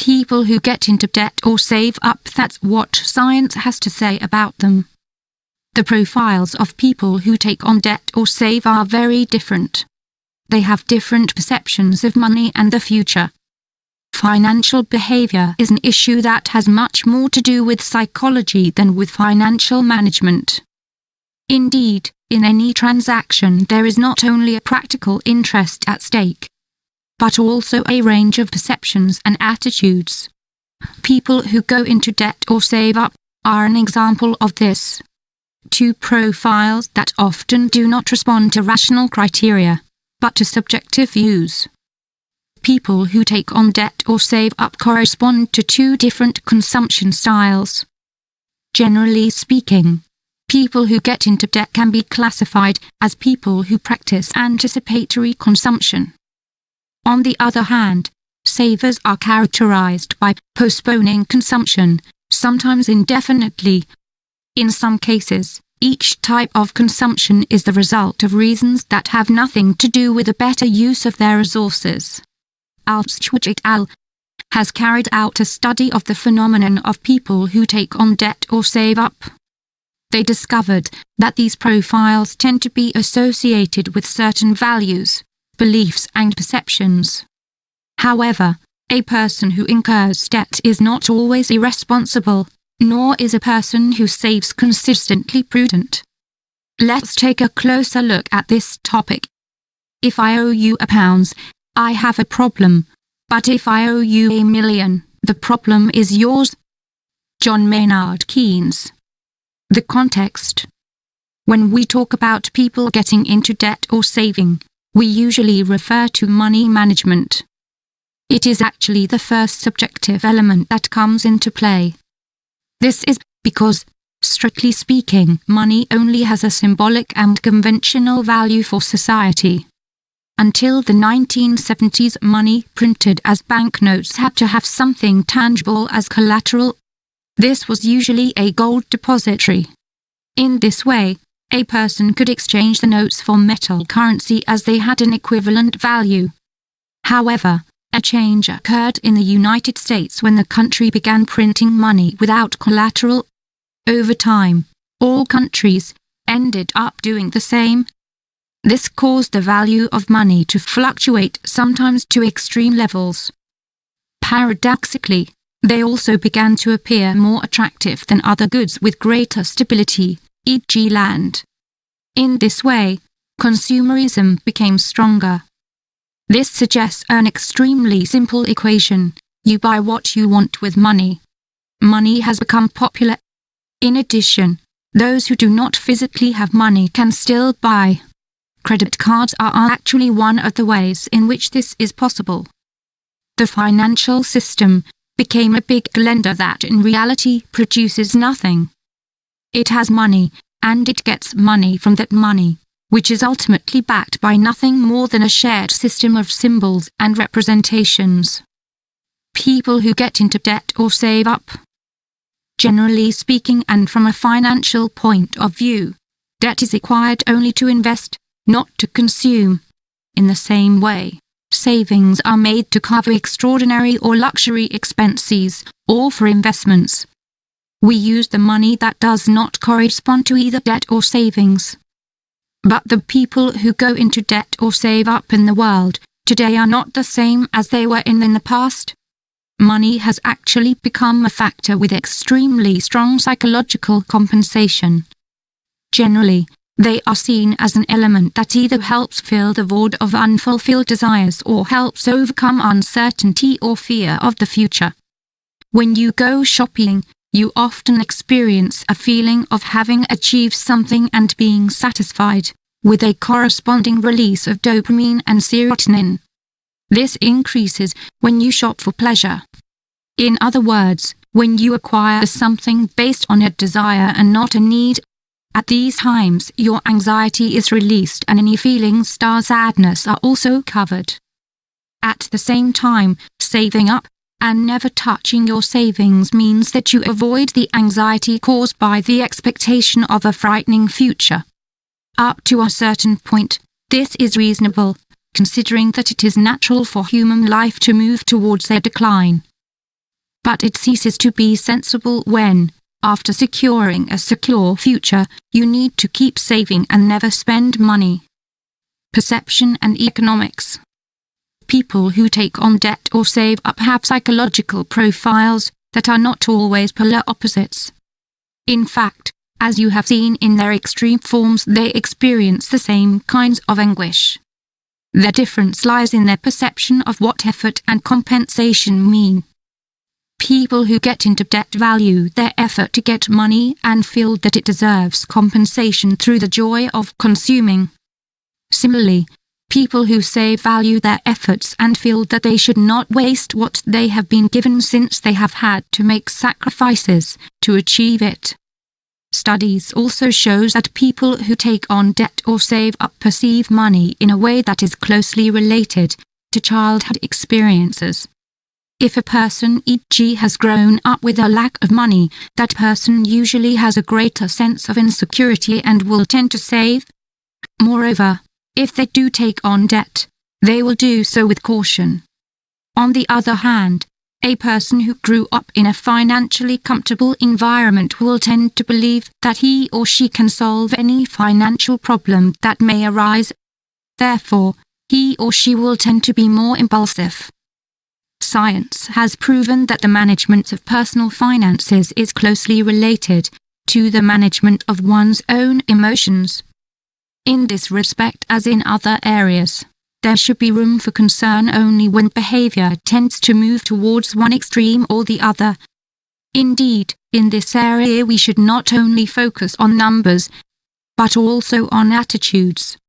People who get into debt or save up, that's what science has to say about them. The profiles of people who take on debt or save are very different. They have different perceptions of money and the future. Financial behavior is an issue that has much more to do with psychology than with financial management. Indeed, in any transaction there is not only a practical interest at stake, but also a range of perceptions and attitudes. People who go into debt or save up are an example of this. Two profiles that often do not respond to rational criteria, but to subjective views. People who take on debt or save up correspond to two different consumption styles. Generally speaking, people who get into debt can be classified as people who practice anticipatory consumption. On the other hand, savers are characterized by postponing consumption, sometimes indefinitely. In some cases, each type of consumption is the result of reasons that have nothing to do with a better use of their resources. Altschuch et al. Has carried out a study of the phenomenon of people who take on debt or save up. They discovered that these profiles tend to be associated with certain values, beliefs and perceptions. However, a person who incurs debt is not always irresponsible, nor is a person who saves consistently prudent. Let's take a closer look at this topic. If I owe you £1, I have a problem, but if I owe you £1 million, the problem is yours. John Maynard Keynes. The context. When we talk about people getting into debt or saving, we usually refer to money management. It is actually the first subjective element that comes into play. This is because, strictly speaking, money only has a symbolic and conventional value for society. Until the 1970s, money printed as banknotes had to have something tangible as collateral. This was usually a gold depository. In this way, a person could exchange the notes for metal currency as they had an equivalent value. However, a change occurred in the United States when the country began printing money without collateral. Over time, all countries ended up doing the same. This caused the value of money to fluctuate, sometimes to extreme levels. Paradoxically, they also began to appear more attractive than other goods with greater stability, e.g. land. In this way, consumerism became stronger. This suggests an extremely simple equation: you buy what you want with money. Money has become popular. In addition, those who do not physically have money can still buy. Credit cards are actually one of the ways in which this is possible. The financial system became a big lender that in reality produces nothing. It has money, and it gets money from that money, which is ultimately backed by nothing more than a shared system of symbols and representations. People who get into debt or save up. Generally speaking, and from a financial point of view, debt is acquired only to invest, not to consume. In the same way, savings are made to cover extraordinary or luxury expenses, or for investments. We use the money that does not correspond to either debt or savings. But the people who go into debt or save up in the world today are not the same as they were in the past. Money has actually become a factor with extremely strong psychological compensation. Generally, they are seen as an element that either helps fill the void of unfulfilled desires or helps overcome uncertainty or fear of the future. When you go shopping, you often experience a feeling of having achieved something and being satisfied, with a corresponding release of dopamine and serotonin. This increases when you shop for pleasure. In other words, when you acquire something based on a desire and not a need, at these times your anxiety is released and any feelings sadness are also covered. At the same time, saving up and never touching your savings means that you avoid the anxiety caused by the expectation of a frightening future. Up to a certain point, this is reasonable, considering that it is natural for human life to move towards a decline. But it ceases to be sensible when, after securing a secure future, you need to keep saving and never spend money. Perception and economics. People who take on debt or save up have psychological profiles that are not always polar opposites. In fact, as you have seen in their extreme forms, they experience the same kinds of anguish. The difference lies in their perception of what effort and compensation mean. People who get into debt value their effort to get money and feel that it deserves compensation through the joy of consuming. Similarly, people who save value their efforts and feel that they should not waste what they have been given since they have had to make sacrifices to achieve it. Studies also shows that people who take on debt or save up perceive money in a way that is closely related to childhood experiences. If a person, e.g., has grown up with a lack of money, that person usually has a greater sense of insecurity and will tend to save. Moreover, if they do take on debt, they will do so with caution. On the other hand, a person who grew up in a financially comfortable environment will tend to believe that he or she can solve any financial problem that may arise. Therefore, he or she will tend to be more impulsive. Science has proven that the management of personal finances is closely related to the management of one's own emotions. In this respect, as in other areas, there should be room for concern only when behavior tends to move towards one extreme or the other. Indeed, in this area we should not only focus on numbers, but also on attitudes.